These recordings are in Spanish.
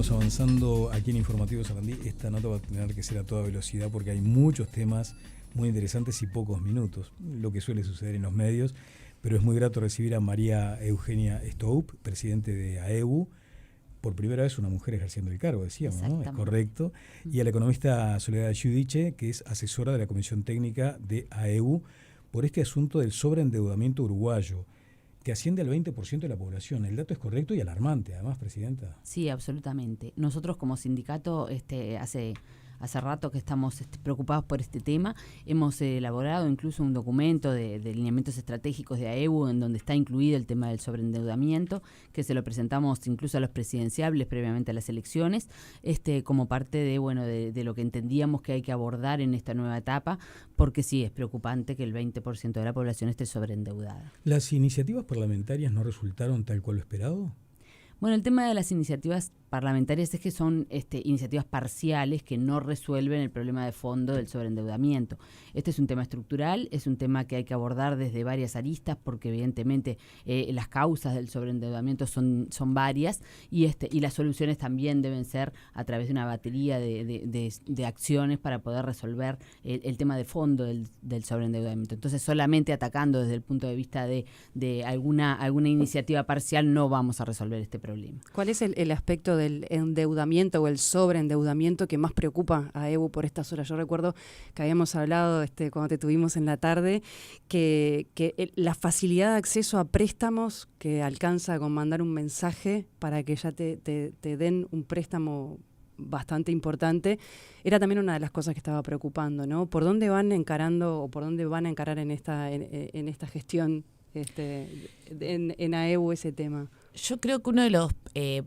Seguimos avanzando aquí en Informativo Sarandí. Esta nota va a tener que ser a toda velocidad porque hay muchos temas muy interesantes y pocos minutos, lo que suele suceder en los medios, pero es muy grato recibir a María Eugenia Stoup, presidente de AEBU, por primera vez una mujer ejerciendo el cargo, decíamos, ¿no? Es correcto. Y a la economista Soledad Giudice, que es asesora de la Comisión Técnica de AEBU, por este asunto del sobreendeudamiento uruguayo, que asciende al 20% de la población. El dato es correcto y alarmante, además, Presidenta. Sí, absolutamente. Nosotros como sindicato hace rato que estamos preocupados por este tema. Hemos elaborado incluso un documento de lineamientos estratégicos de AEBU en donde está incluido el tema del sobreendeudamiento, que se lo presentamos incluso a los presidenciables previamente a las elecciones, como parte de lo que entendíamos que hay que abordar en esta nueva etapa, porque sí, es preocupante que el 20% de la población esté sobreendeudada. ¿Las iniciativas parlamentarias no resultaron tal cual lo esperado? Bueno, el tema de las iniciativas parlamentarias es que son iniciativas parciales que no resuelven el problema de fondo del sobreendeudamiento. Este es un tema estructural, es un tema que hay que abordar desde varias aristas porque evidentemente las causas del sobreendeudamiento son varias y las soluciones también deben ser a través de una batería de acciones para poder resolver el tema de fondo del sobreendeudamiento. Entonces, solamente atacando desde el punto de vista de alguna iniciativa parcial no vamos a resolver este problema. ¿Cuál es el aspecto del endeudamiento o el sobreendeudamiento que más preocupa a AEBU por estas horas? Yo recuerdo que habíamos hablado cuando te tuvimos en la tarde que la facilidad de acceso a préstamos que alcanza con mandar un mensaje para que ya te den un préstamo bastante importante, era también una de las cosas que estaba preocupando, ¿no? ¿Por dónde van encarando o por dónde van a encarar en esta gestión en AEBU ese tema? Yo creo que uno de los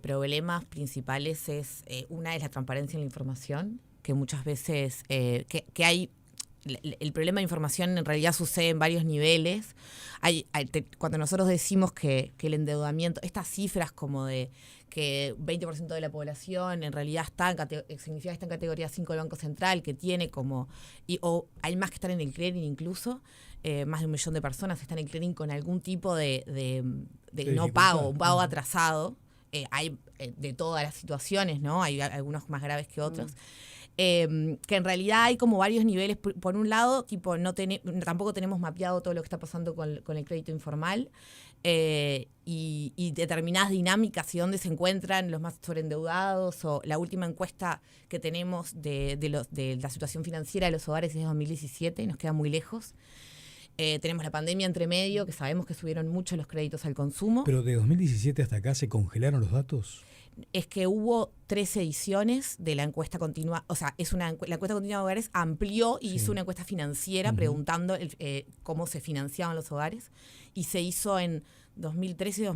problemas principales es una es la transparencia en la información, que muchas veces que hay el problema de información en realidad sucede en varios niveles. Cuando nosotros decimos que el endeudamiento, estas cifras como de que 20% de la población en realidad significa que está en categoría 5 del Banco Central, que tiene o hay más que están en el clearing incluso, más de 1 millón de personas están en el clearing con algún tipo de no pago, un pago atrasado. Hay de todas las situaciones, ¿no? Hay algunos más graves que otros. Que en realidad hay como varios niveles. Por un lado, tampoco tenemos mapeado todo lo que está pasando con el crédito informal y determinadas dinámicas y dónde se encuentran los más sobreendeudados. O la última encuesta que tenemos de la situación financiera de los hogares es de 2017 y nos queda muy lejos. Tenemos la pandemia entre medio, que sabemos que subieron mucho los créditos al consumo. ¿Pero de 2017 hasta acá se congelaron los datos? Es que hubo 3 ediciones de la encuesta continua, o sea, la encuesta continua de hogares amplió y hizo una encuesta financiera preguntando cómo se financiaban los hogares, y se hizo en 2013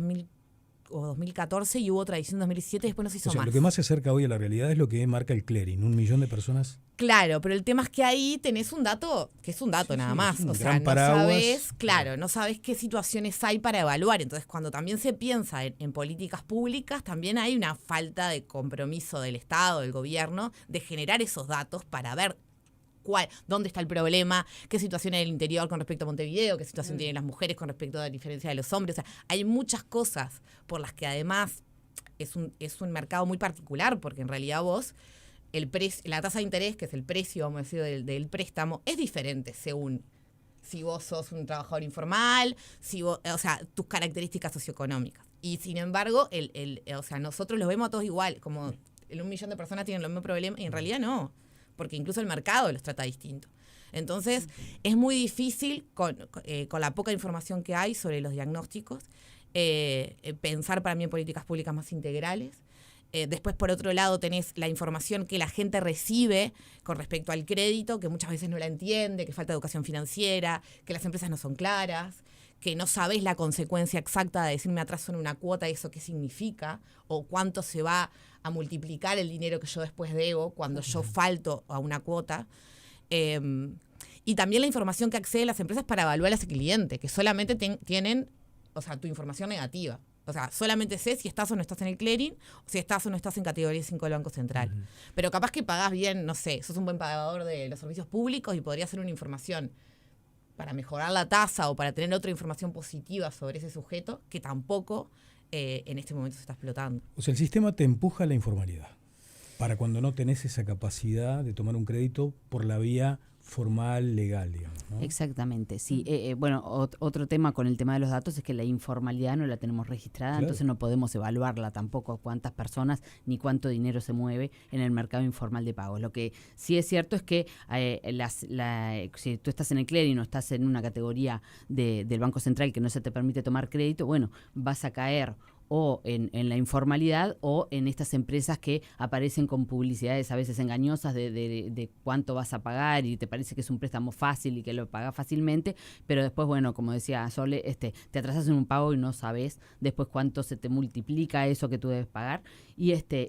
o 2014 y hubo otra edición en 2017 y después no se hizo más. Lo que más se acerca hoy a la realidad es lo que marca el clearing, 1 millón de personas. Claro, pero el tema es que ahí tenés un dato, que es un dato nada más. O sea, no sabés qué situaciones hay para evaluar. Entonces, cuando también se piensa en políticas públicas, también hay una falta de compromiso del Estado, del gobierno, de generar esos datos para ver dónde está el problema, qué situación hay en el interior con respecto a Montevideo, qué situación tienen las mujeres con respecto a la diferencia de los hombres. O sea, hay muchas cosas por las que además es un mercado muy particular, porque en realidad la tasa de interés, que es el precio, vamos a decir, del préstamo, es diferente según si vos sos un trabajador informal, tus características socioeconómicas. Y sin embargo, nosotros los vemos a todos igual, como el 1 millón de personas tienen los mismos problemas, y en realidad no, porque incluso el mercado los trata distinto. Entonces, es muy difícil, con la poca información que hay sobre los diagnósticos, pensar para mí en políticas públicas más integrales. Después, por otro lado, tenés la información que la gente recibe con respecto al crédito, que muchas veces no la entiende, que falta educación financiera, que las empresas no son claras, que no sabés la consecuencia exacta de decir me atraso en una cuota, eso qué significa, o cuánto se va a multiplicar el dinero que yo después debo cuando yo falto a una cuota. Y también la información que acceden las empresas para evaluar a ese cliente, que solamente tienen, tu información negativa. O sea, solamente sé si estás o no estás en el clearing, o si estás o no estás en categoría 5 del Banco Central. Pero capaz que pagás bien, no sé, sos un buen pagador de los servicios públicos y podría ser una información para mejorar la tasa o para tener otra información positiva sobre ese sujeto, que tampoco en este momento se está explotando. O sea, el sistema te empuja a la informalidad para cuando no tenés esa capacidad de tomar un crédito por la vía formal, legal, digamos, ¿no? Exactamente, sí. Bueno, otro tema con el tema de los datos es que la informalidad no la tenemos registrada, claro. Entonces no podemos evaluarla tampoco, cuántas personas ni cuánto dinero se mueve en el mercado informal de pagos. Lo que sí es cierto es que si tú estás en el clearing o estás en una categoría del Banco Central que no se te permite tomar crédito, bueno, vas a caer o en la informalidad o en estas empresas que aparecen con publicidades a veces engañosas de cuánto vas a pagar y te parece que es un préstamo fácil y que lo pagas fácilmente, pero después, bueno, como decía Sole, te atrasas en un pago y no sabes después cuánto se te multiplica eso que tú debes pagar.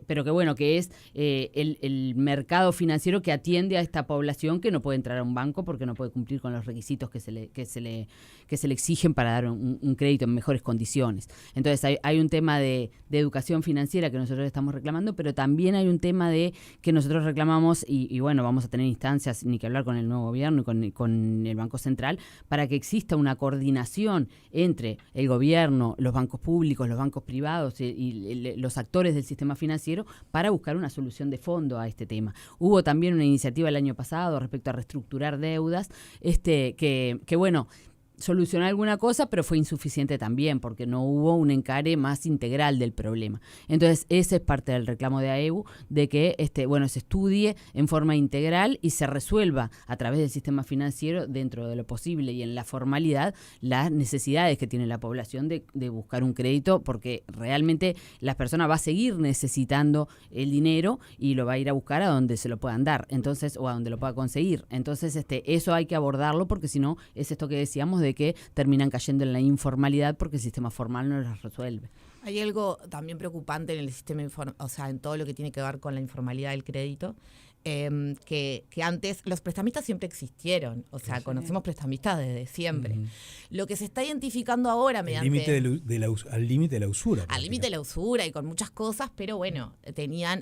Pero que bueno, que es el mercado financiero que atiende a esta población que no puede entrar a un banco porque no puede cumplir con los requisitos que se le exigen para dar un crédito en mejores condiciones. Entonces hay un tema de educación financiera que nosotros estamos reclamando, pero también hay un tema de que nosotros reclamamos y bueno, vamos a tener instancias, ni que hablar con el nuevo gobierno y con el Banco Central, para que exista una coordinación entre el gobierno, los bancos públicos, los bancos privados y los actores del sistema financiero para buscar una solución de fondo a este tema. Hubo también una iniciativa el año pasado respecto a reestructurar deudas, que bueno, solucionó alguna cosa, pero fue insuficiente también, porque no hubo un encare más integral del problema. Entonces, ese es parte del reclamo de AEBU, de que se estudie en forma integral y se resuelva a través del sistema financiero, dentro de lo posible y en la formalidad, las necesidades que tiene la población de buscar un crédito, porque realmente la persona va a seguir necesitando el dinero y lo va a ir a buscar a donde se lo puedan dar, entonces, o a donde lo pueda conseguir. Entonces, eso hay que abordarlo, porque si no, es esto que decíamos de que terminan cayendo en la informalidad porque el sistema formal no las resuelve. Hay algo también preocupante en el sistema en todo lo que tiene que ver con la informalidad del crédito, que antes los prestamistas siempre existieron, conocemos prestamistas desde siempre. Lo que se está identificando ahora mediante... Al límite de la usura. Al límite de la usura y con muchas cosas, pero bueno,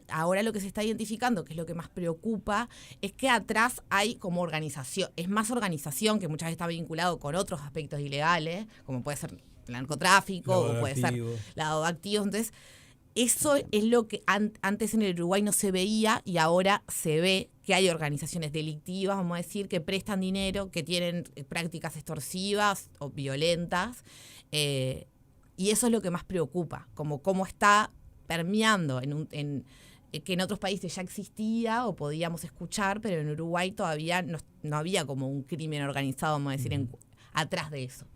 ahora lo que se está identificando, que es lo que más preocupa, es que atrás hay como organización, es más organización, que muchas veces está vinculado con otros aspectos ilegales, como puede ser el narcotráfico, o puede ser lavado de activos. Entonces, eso es lo que antes en el Uruguay no se veía y ahora se ve, que hay organizaciones delictivas, vamos a decir, que prestan dinero, que tienen prácticas extorsivas o violentas, y eso es lo que más preocupa, como cómo está permeando que en otros países ya existía o podíamos escuchar, pero en Uruguay todavía no había como un crimen organizado, vamos a decir, atrás de eso.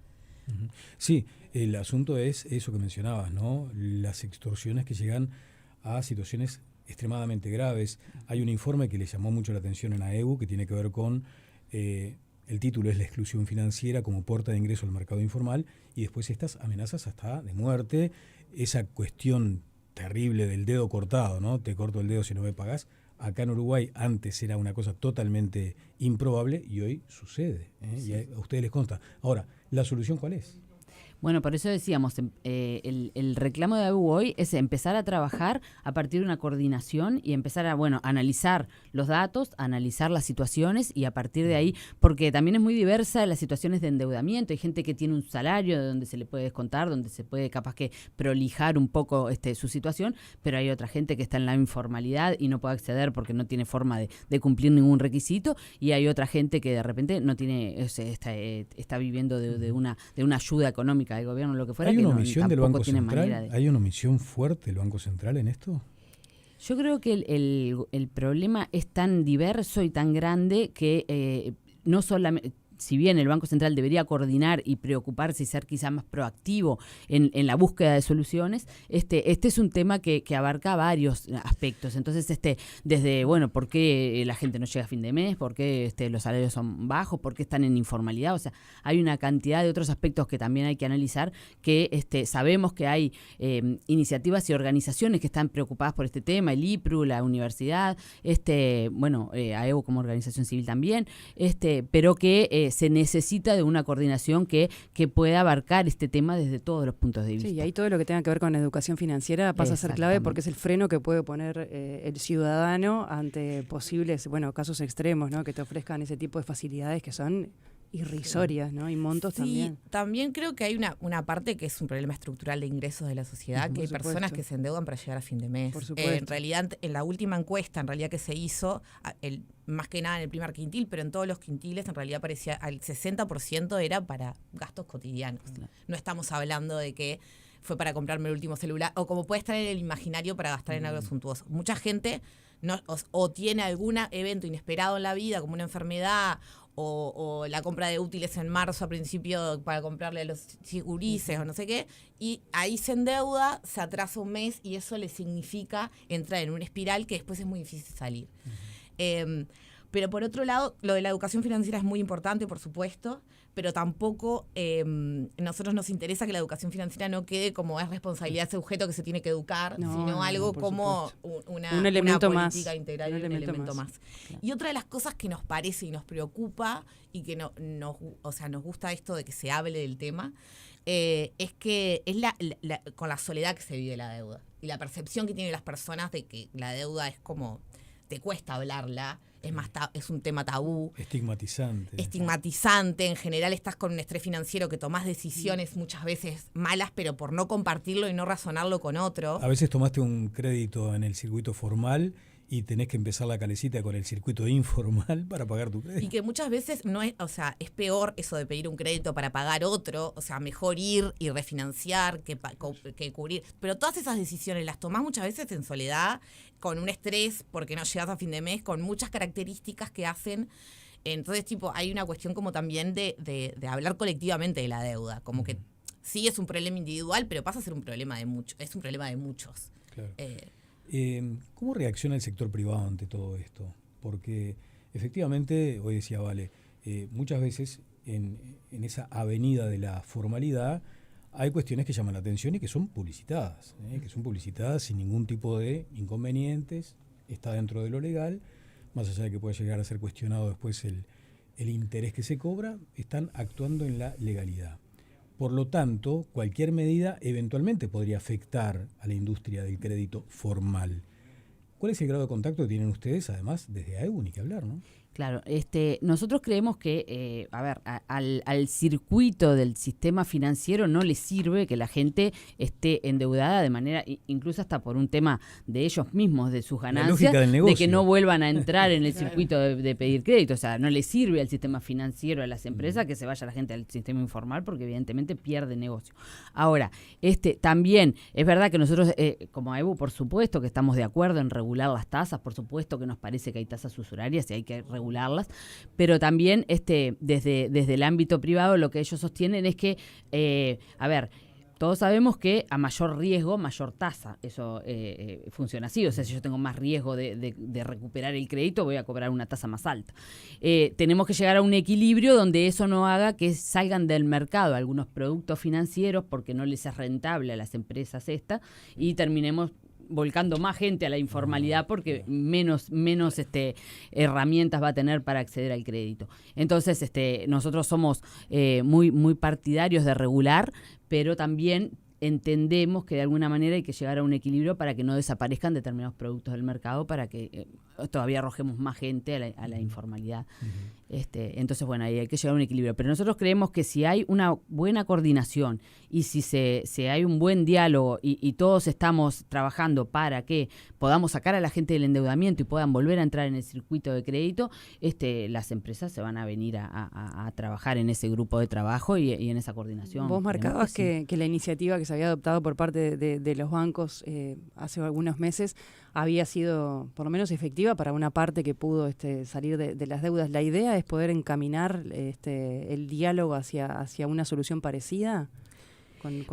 Sí, el asunto es eso que mencionabas, ¿no? Las extorsiones que llegan a situaciones extremadamente graves. Hay un informe que le llamó mucho la atención en AEBU, que tiene que ver con, el título es la exclusión financiera como puerta de ingreso al mercado informal, y después estas amenazas hasta de muerte, esa cuestión terrible del dedo cortado, ¿no? Te corto el dedo si no me pagás. Acá en Uruguay antes era una cosa totalmente improbable y hoy sucede, ¿eh? Sí. Y a ustedes les consta. Ahora, ¿la solución cuál es? Bueno, por eso decíamos, el reclamo de AEBU hoy es empezar a trabajar a partir de una coordinación y empezar a, analizar los datos, analizar las situaciones y a partir de ahí, porque también es muy diversa las situaciones de endeudamiento. Hay gente que tiene un salario de donde se le puede descontar, donde se puede capaz que prolijar un poco su situación, pero hay otra gente que está en la informalidad y no puede acceder porque no tiene forma de cumplir ningún requisito, y hay otra gente que de repente no tiene, está viviendo de una ayuda económica del gobierno, lo que fuera. ¿Hay una que omisión del Banco Central? ¿Hay una omisión fuerte del Banco Central en esto? Yo creo que el problema es tan diverso y tan grande que no solamente... Si bien el Banco Central debería coordinar y preocuparse y ser quizá más proactivo en la búsqueda de soluciones, este es un tema que abarca varios aspectos. Entonces, desde, ¿por qué la gente no llega a fin de mes? ¿Por qué los salarios son bajos? ¿Por qué están en informalidad? O sea, hay una cantidad de otros aspectos que también hay que analizar, que sabemos que hay iniciativas y organizaciones que están preocupadas por este tema, el IPRU, la universidad, AEBU como organización civil también, pero que se necesita de una coordinación que pueda abarcar este tema desde todos los puntos de vista. Sí, y ahí todo lo que tenga que ver con educación financiera pasa a ser clave, porque es el freno que puede poner el ciudadano ante posibles, casos extremos, ¿no? Que te ofrezcan ese tipo de facilidades que son irrisorias, ¿no? Y montos también. También creo que hay una parte que es un problema estructural de ingresos de la sociedad, que hay personas que se endeudan para llegar a fin de mes. Por supuesto. En realidad, en la última encuesta que se hizo, más que nada en el primer quintil, pero en todos los quintiles en realidad parecía al 60% era para gastos cotidianos. No estamos hablando de que fue para comprarme el último celular, o como puede estar en el imaginario para gastar en algo suntuoso. Mucha gente o tiene algún evento inesperado en la vida, como una enfermedad, o la compra de útiles en marzo a principio para comprarle a los gurises o no sé qué, y ahí se endeuda, se atrasa un mes y eso le significa entrar en una espiral que después es muy difícil salir. Pero por otro lado, lo de la educación financiera es muy importante, por supuesto, pero tampoco nosotros nos interesa que la educación financiera no quede como es responsabilidad de ese sujeto que se tiene que educar, sino algo como un elemento una más, política integral, un elemento más. Claro. Y otra de las cosas que nos parece y nos preocupa y que nos gusta esto de que se hable del tema, es que es con la soledad que se vive la deuda y la percepción que tienen las personas de que la deuda es como te cuesta hablarla. Es un tema tabú. Estigmatizante. En general estás con un estrés financiero que tomás decisiones muchas veces malas, pero por no compartirlo y no razonarlo con otro. A veces tomaste un crédito en el circuito formal y tenés que empezar la calecita con el circuito informal para pagar tu crédito. Y que muchas veces no es, es peor eso de pedir un crédito para pagar otro, mejor ir y refinanciar que cubrir. Pero todas esas decisiones las tomás muchas veces en soledad, con un estrés porque no llegas a fin de mes, con muchas características que hacen. Entonces, hay una cuestión como también de hablar colectivamente de la deuda, como que sí es un problema individual, pero pasa a ser un problema de muchos, es un problema de muchos. Claro. ¿Cómo reacciona el sector privado ante todo esto? Porque efectivamente, hoy decía Vale, muchas veces en esa avenida de la formalidad hay cuestiones que llaman la atención y que son publicitadas, sin ningún tipo de inconvenientes, está dentro de lo legal, más allá de que pueda llegar a ser cuestionado después el interés que se cobra, están actuando en la legalidad. Por lo tanto, cualquier medida eventualmente podría afectar a la industria del crédito formal. ¿Cuál es el grado de contacto que tienen ustedes, además, desde AEU, ni que hablar, ¿no? Claro, nosotros creemos que, al circuito del sistema financiero no le sirve que la gente esté endeudada de manera, incluso hasta por un tema de ellos mismos, de sus ganancias, de que no vuelvan a entrar en el circuito de pedir crédito. O sea, no le sirve al sistema financiero, a las empresas, que se vaya la gente al sistema informal, porque evidentemente pierde negocio. Ahora, también es verdad que nosotros, como AEU, por supuesto que estamos de acuerdo en regular las tasas, por supuesto que nos parece que hay tasas usurarias y hay que regularlas, pero también desde el ámbito privado lo que ellos sostienen es que, todos sabemos que a mayor riesgo, mayor tasa. Eso funciona así. O sea, si yo tengo más riesgo de recuperar el crédito, voy a cobrar una tasa más alta. Tenemos que llegar a un equilibrio donde eso no haga que salgan del mercado algunos productos financieros porque no les es rentable a las empresas y terminemos volcando más gente a la informalidad porque menos herramientas va a tener para acceder al crédito. Entonces, nosotros somos muy partidarios de regular, pero también entendemos que de alguna manera hay que llegar a un equilibrio para que no desaparezcan determinados productos del mercado, para que todavía arrojemos más gente a la informalidad. Entonces, bueno, ahí hay que llegar a un equilibrio. Pero nosotros creemos que si hay una buena coordinación y si hay un buen diálogo y todos estamos trabajando para que podamos sacar a la gente del endeudamiento y puedan volver a entrar en el circuito de crédito, las empresas se van a venir a trabajar en ese grupo de trabajo y en esa coordinación. Vos marcabas que la iniciativa que se había adoptado por parte de los bancos hace algunos meses había sido por lo menos efectiva para una parte que pudo salir de las deudas. ¿La idea es poder encaminar el diálogo hacia una solución parecida?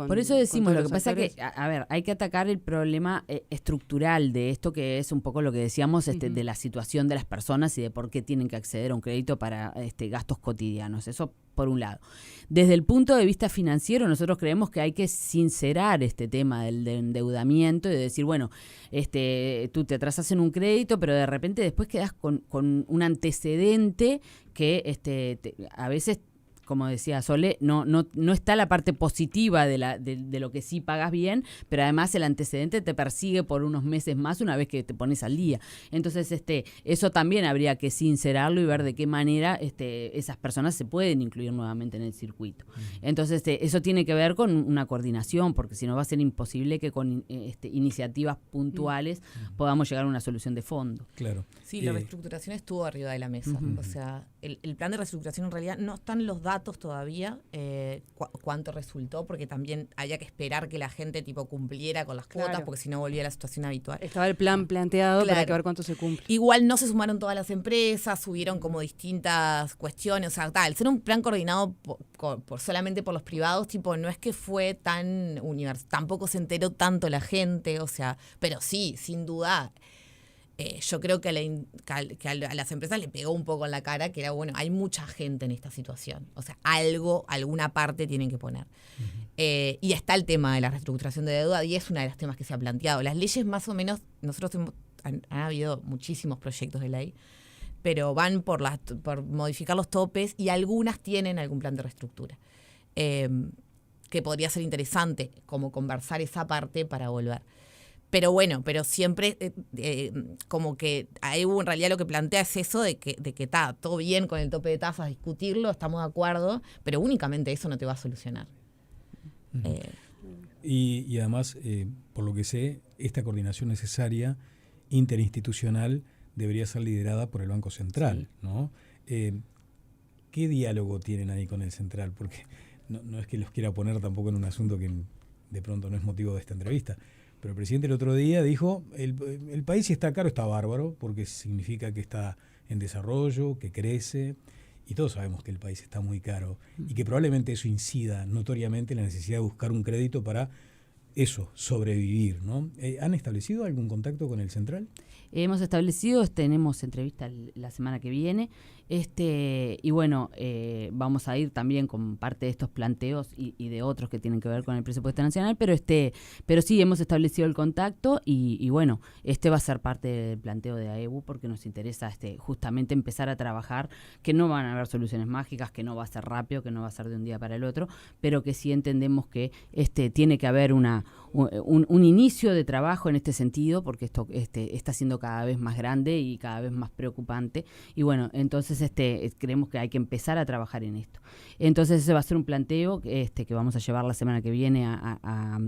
Por eso decimos, lo que pasa es que, hay que atacar el problema estructural de esto, que es un poco lo que decíamos de la situación de las personas y de por qué tienen que acceder a un crédito para gastos cotidianos. Eso por un lado. Desde el punto de vista financiero, nosotros creemos que hay que sincerar este tema del endeudamiento y de decir, bueno, tú te atrasas en un crédito, pero de repente después quedás con un antecedente que a veces como decía Sole, no está la parte positiva de lo que sí pagas bien, pero además el antecedente te persigue por unos meses más una vez que te pones al día. Entonces, eso también habría que sincerarlo y ver de qué manera esas personas se pueden incluir nuevamente en el circuito. Entonces, eso tiene que ver con una coordinación, porque si no va a ser imposible que con iniciativas puntuales podamos llegar a una solución de fondo. Claro. Sí, la reestructuración estuvo arriba de la mesa. O sea, el plan de reestructuración en realidad no están los datos todavía, cuánto resultó, porque también había que esperar que la gente cumpliera con las cuotas, porque si no volvía a la situación habitual. Estaba el plan planteado, claro, para que ver cuánto se cumple. Igual no se sumaron todas las empresas, subieron como distintas cuestiones, o sea, al ser un plan coordinado solamente por los privados, no es que fue tan universal, tampoco se enteró tanto la gente, o sea, pero sí, sin duda. Yo creo que a las empresas le pegó un poco en la cara que era, bueno, hay mucha gente en esta situación. O sea, alguna parte tienen que poner. Y está el tema de la reestructuración de deuda y es uno de los temas que se ha planteado. Las leyes más o menos, han habido muchísimos proyectos de ley, pero van por modificar los topes y algunas tienen algún plan de reestructura. Que podría ser interesante como conversar esa parte para volver. Pero bueno, siempre como que AEBU en realidad lo que plantea es eso de que está todo bien con el tope de tasas, discutirlo, estamos de acuerdo, pero únicamente eso no te va a solucionar. Y además, por lo que sé, esta coordinación necesaria interinstitucional debería ser liderada por el Banco Central, ¿no? ¿Qué diálogo tienen ahí con el Central? Porque no es que los quiera poner tampoco en un asunto que de pronto no es motivo de esta entrevista. Pero el presidente el otro día dijo, el país si está caro está bárbaro, porque significa que está en desarrollo, que crece, y todos sabemos que el país está muy caro, y que probablemente eso incida notoriamente en la necesidad de buscar un crédito para eso, sobrevivir, ¿no? ¿Han establecido algún contacto con el Central? Hemos establecido, tenemos entrevista la semana que viene, y bueno, vamos a ir también con parte de estos planteos y de otros que tienen que ver con el presupuesto nacional, pero sí hemos establecido el contacto y bueno, va a ser parte del planteo de AEBU porque nos interesa justamente empezar a trabajar, que no van a haber soluciones mágicas, que no va a ser rápido, que no va a ser de un día para el otro, pero que sí entendemos que tiene que haber un inicio de trabajo en este sentido, porque esto está siendo cada vez más grande y cada vez más preocupante, y bueno, entonces creemos que hay que empezar a trabajar en esto. Entonces ese va a ser un planteo que vamos a llevar la semana que viene a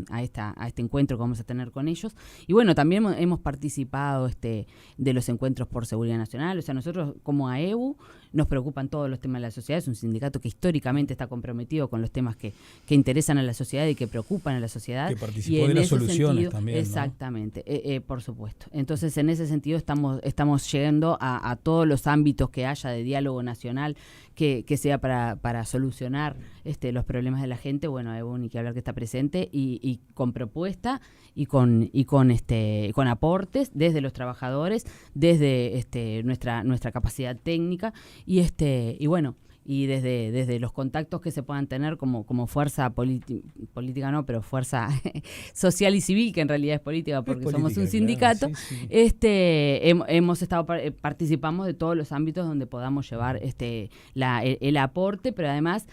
este encuentro que vamos a tener con ellos, y bueno, también hemos participado de los encuentros por seguridad nacional, o sea, nosotros como AEBU nos preocupan todos los temas de la sociedad, es un sindicato que históricamente está comprometido con los temas que interesan a la sociedad y que preocupan a la sociedad. Que participó de las soluciones sentido, también, ¿no? Exactamente, por supuesto. Entonces, en ese sentido estamos llegando a todos los ámbitos que haya de diálogo nacional que sea para solucionar los problemas de la gente. Bueno, hay ni que hablar que está presente y con propuesta y con aportes desde los trabajadores, desde nuestra capacidad técnica y bueno, y desde los contactos que se puedan tener como fuerza política no, pero fuerza social y civil, que en realidad es política porque somos un sindicato, claro, sí. Participamos de todos los ámbitos donde podamos llevar el aporte, pero además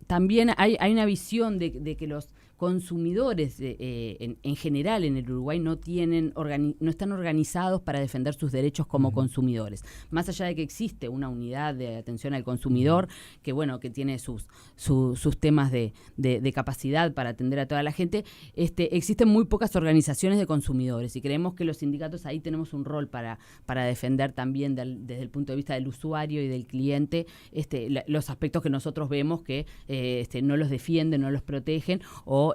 también hay una visión de que los consumidores en general en el Uruguay no están organizados para defender sus derechos como consumidores. Más allá de que existe una unidad de atención al consumidor que tiene sus temas de capacidad para atender a toda la gente, existen muy pocas organizaciones de consumidores y creemos que los sindicatos ahí tenemos un rol para defender también desde el punto de vista del usuario y del cliente los aspectos que nosotros vemos que no los defienden, no los protegen o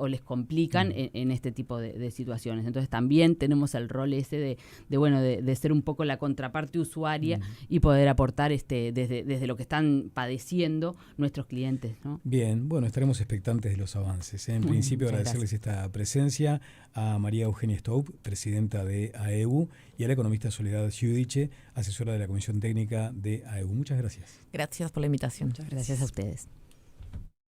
les complican en este tipo de situaciones. Entonces también tenemos el rol ese de ser un poco la contraparte usuaria y poder aportar desde lo que están padeciendo nuestros clientes, ¿no? Bien, bueno, estaremos expectantes de los avances. En principio agradecerles esta presencia a María Eugenia Stoup, presidenta de AEBU, y a la economista Soledad Giudice, asesora de la Comisión Técnica de AEBU. Muchas gracias. Gracias por la invitación. Muchas gracias a ustedes.